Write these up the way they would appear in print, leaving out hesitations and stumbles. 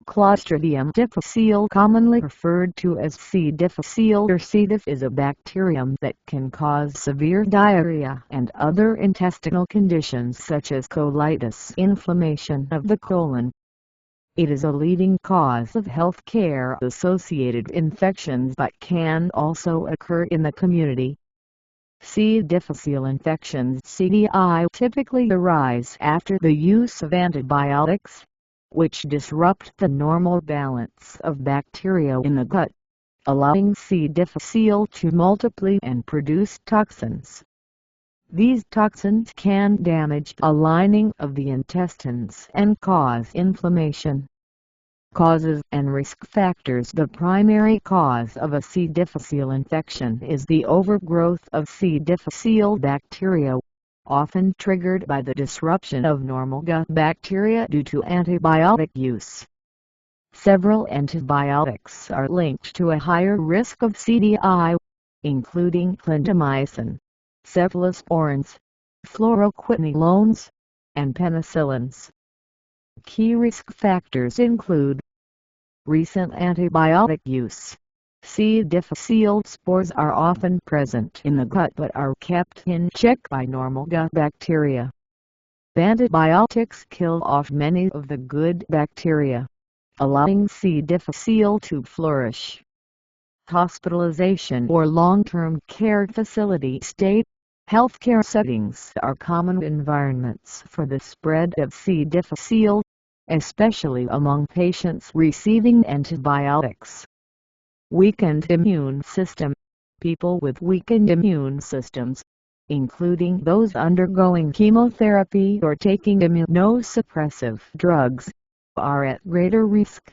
Clostridium difficile, commonly referred to as C. difficile or C. diff, is a bacterium that can cause severe diarrhea and other intestinal conditions such as colitis, inflammation of the colon. It is a leading cause of healthcare-associated infections but can also occur in the community. C. difficile infections (CDI) typically arise after the use of antibiotics, which disrupt the normal balance of bacteria in the gut, allowing C. difficile to multiply and produce toxins. These toxins can damage the lining of the intestines and cause inflammation. Causes and risk factors. The primary cause of a C. difficile infection is the overgrowth of C. difficile bacteria, often triggered by the disruption of normal gut bacteria due to antibiotic use. Several antibiotics are linked to a higher risk of CDI, including clindamycin, cephalosporins, fluoroquinolones, and penicillins. Key risk factors include recent antibiotic use. C. difficile spores are often present in the gut but are kept in check by normal gut bacteria. Antibiotics kill off many of the good bacteria, allowing C. difficile to flourish. Hospitalization or long-term care facility stay. Healthcare settings are common environments for the spread of C. difficile, especially among patients receiving antibiotics. Weakened immune system. People with weakened immune systems, including those undergoing chemotherapy or taking immunosuppressive drugs, are at greater risk.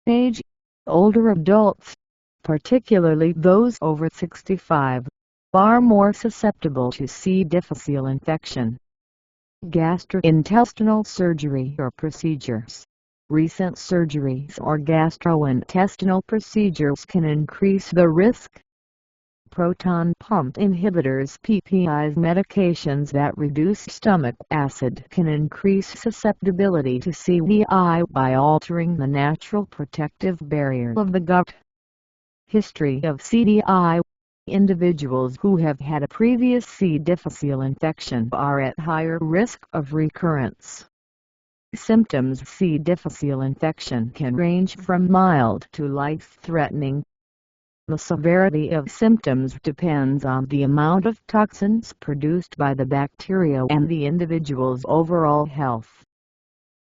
Age. Older adults, particularly those over 65, are more susceptible to C. difficile infection. Gastrointestinal surgery or procedures. Recent surgeries or gastrointestinal procedures can increase the risk. Proton pump inhibitors (PPIs), medications that reduce stomach acid, can increase susceptibility to CDI by altering the natural protective barrier of the gut. History of CDI. Individuals who have had a previous C. difficile infection are at higher risk of recurrence. Symptoms. C. difficile infection can range from mild to life-threatening. The severity of symptoms depends on the amount of toxins produced by the bacteria and the individual's overall health.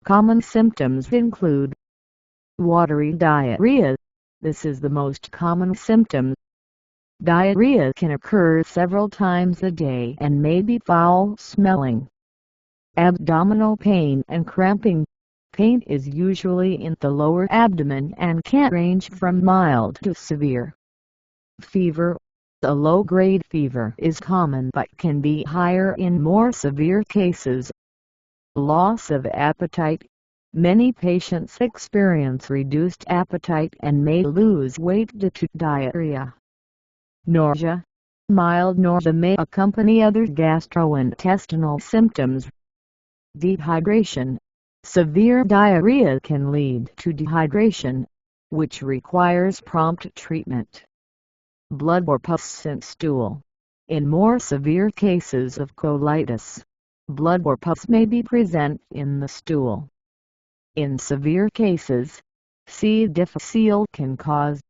Common symptoms include watery diarrhea. This is the most common symptom. Diarrhea can occur several times a day and may be foul-smelling. Abdominal pain and cramping. Pain is usually in the lower abdomen and can range from mild to severe. Fever. A low-grade fever is common but can be higher in more severe cases. Loss of appetite. Many patients experience reduced appetite and may lose weight due to diarrhea. Nausea. Mild nausea may accompany other gastrointestinal symptoms. Dehydration. Severe diarrhea can lead to dehydration, which requires prompt treatment. Blood or pus in stool. In more severe cases of colitis, blood or pus may be present in the stool. In severe cases, C. difficile can cause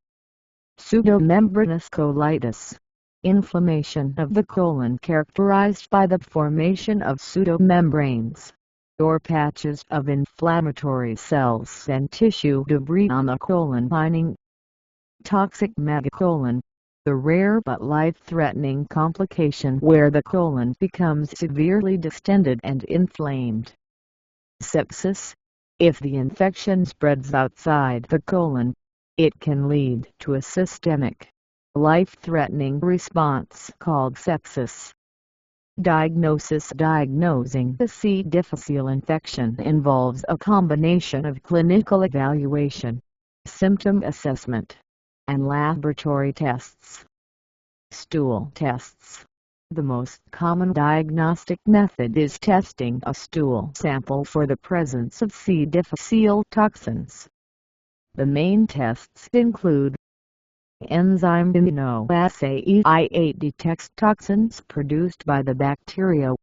pseudomembranous colitis, inflammation of the colon characterized by the formation of pseudomembranes, or patches of inflammatory cells and tissue debris on the colon lining. Toxic megacolon. The rare but life-threatening complication where the colon becomes severely distended and inflamed. Sepsis. If the infection spreads outside the colon, it can lead to a systemic, life-threatening response called sepsis. Diagnosis. Diagnosing the C. difficile infection involves a combination of clinical evaluation, symptom assessment, and laboratory tests. Stool tests. The most common diagnostic method is testing a stool sample for the presence of C. difficile toxins. The main tests include enzyme immunoassay I8 detects toxins produced by the bacteria.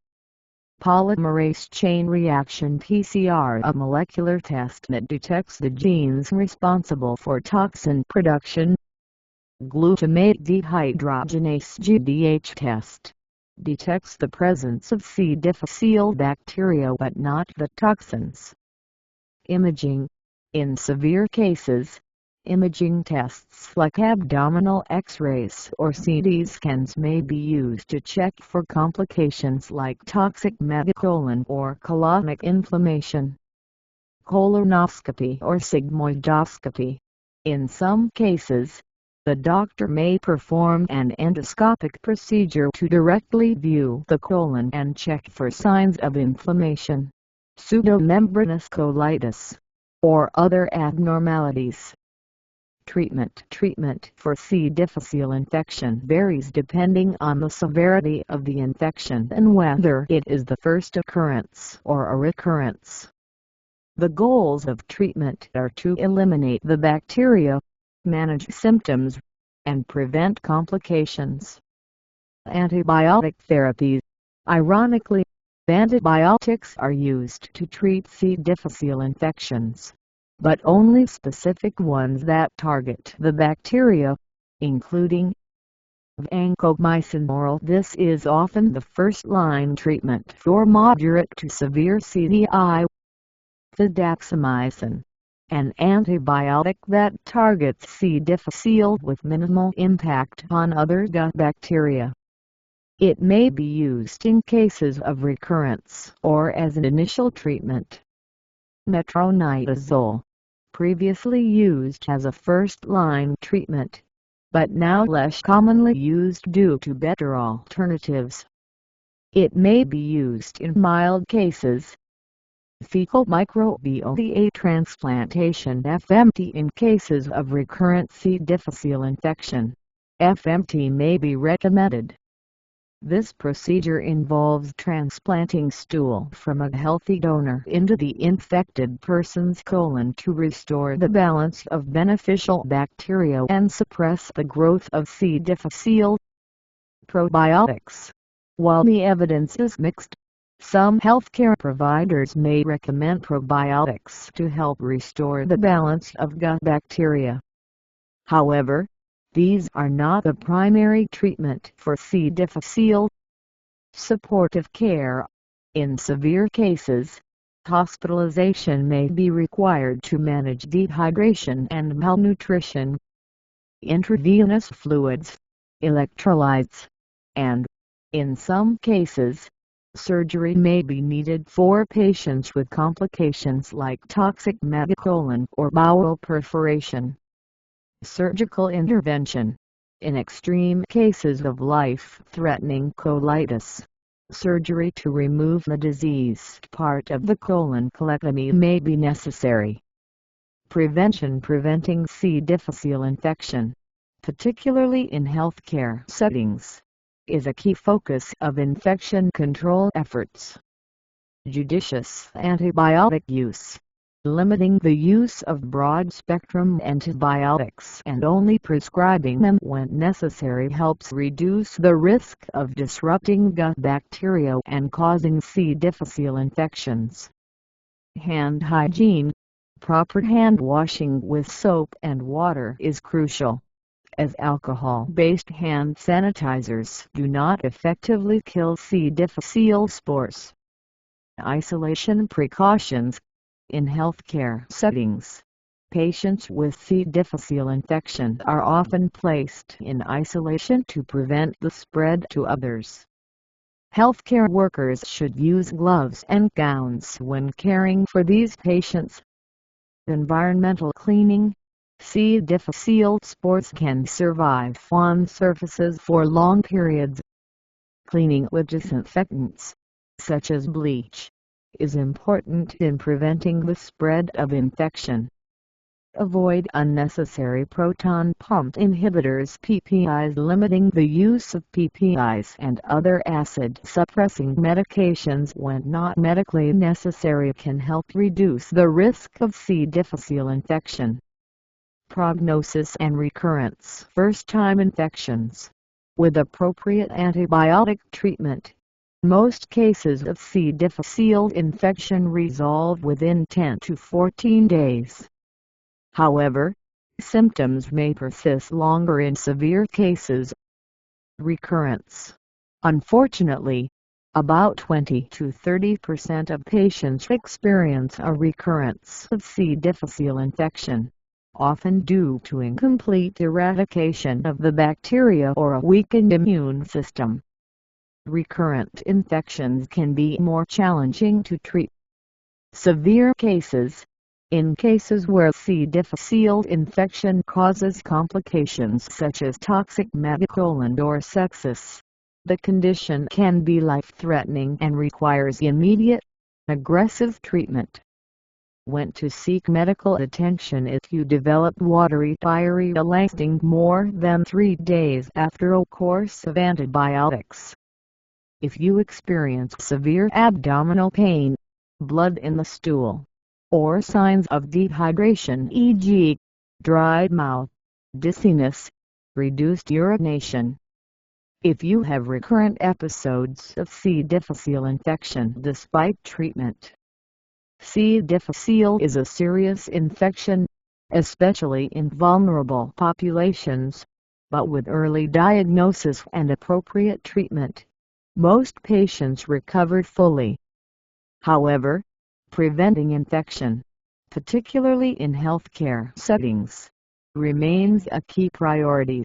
Polymerase chain reaction PCR, a molecular test that detects the genes responsible for toxin production. Glutamate dehydrogenase GDH test detects the presence of C. difficile bacteria but not the toxins. Imaging. In severe cases, imaging tests like abdominal X-rays or CT scans may be used to check for complications like toxic megacolon or colonic inflammation. Colonoscopy or sigmoidoscopy. In some cases, the doctor may perform an endoscopic procedure to directly view the colon and check for signs of inflammation, pseudomembranous colitis, or other abnormalities. Treatment for C. difficile infection varies depending on the severity of the infection and whether it is the first occurrence or a recurrence. The goals of treatment are to eliminate the bacteria, manage symptoms, and prevent complications. Antibiotic therapies. Ironically, antibiotics are used to treat C. difficile infections, but only specific ones that target the bacteria, including vancomycin oral. This is often the first-line treatment for moderate to severe CDI. Fidaxomicin, an antibiotic that targets C. difficile with minimal impact on other gut bacteria. It may be used in cases of recurrence or as an initial treatment. Metronidazole, previously used as a first-line treatment, but now less commonly used due to better alternatives. It may be used in mild cases. Fecal microbiota transplantation (FMT) in cases of recurrent C. difficile infection. FMT may be recommended. This procedure involves transplanting stool from a healthy donor into the infected person's colon to restore the balance of beneficial bacteria and suppress the growth of C. difficile. Probiotics. While the evidence is mixed, some healthcare providers may recommend probiotics to help restore the balance of gut bacteria. However, these are not the primary treatment for C. difficile. Supportive care. In severe cases, hospitalization may be required to manage dehydration and malnutrition. Intravenous fluids, electrolytes, and, in some cases, surgery may be needed for patients with complications like toxic megacolon or bowel perforation. Surgical intervention. In extreme cases of life-threatening colitis, surgery to remove the diseased part of the colon colectomy may be necessary. Preventing C. difficile infection, particularly in healthcare settings, is a key focus of infection control efforts. Judicious antibiotic use. Limiting the use of broad-spectrum antibiotics and only prescribing them when necessary helps reduce the risk of disrupting gut bacteria and causing C. difficile infections. Hand hygiene. Proper hand washing with soap and water is crucial, as alcohol-based hand sanitizers do not effectively kill C. difficile spores. Isolation precautions. In healthcare settings, patients with C. difficile infection are often placed in isolation to prevent the spread to others. Healthcare workers should use gloves and gowns when caring for these patients. Environmental cleaning. C. difficile spores can survive on surfaces for long periods. Cleaning with disinfectants, such as bleach, is important in preventing the spread of infection. Avoid unnecessary proton pump inhibitors (PPIs). Limiting the use of PPIs and other acid-suppressing medications when not medically necessary can help reduce the risk of C. difficile infection. prognosis and recurrence. First-time infections. With appropriate antibiotic treatment, most cases of C. difficile infection resolve within 10 to 14 days. However, symptoms may persist longer in severe cases. Recurrence. Unfortunately, about 20 to 30% of patients experience a recurrence of C. difficile infection, often due to incomplete eradication of the bacteria or a weakened immune system. Recurrent infections can be more challenging to treat. Severe cases. In cases where C. difficile infection causes complications such as toxic megacolon or sepsis, the condition can be life-threatening and requires immediate, aggressive treatment. When to seek medical attention if you develop watery diarrhea lasting more than 3 days after a course of antibiotics. If you experience severe abdominal pain, blood in the stool, or signs of dehydration e.g., dry mouth, dizziness, reduced urination. If you have recurrent episodes of C. difficile infection despite treatment. C. difficile is a serious infection, especially in vulnerable populations, but with early diagnosis and appropriate treatment, most patients recovered fully. However, preventing infection, particularly in healthcare settings, remains a key priority.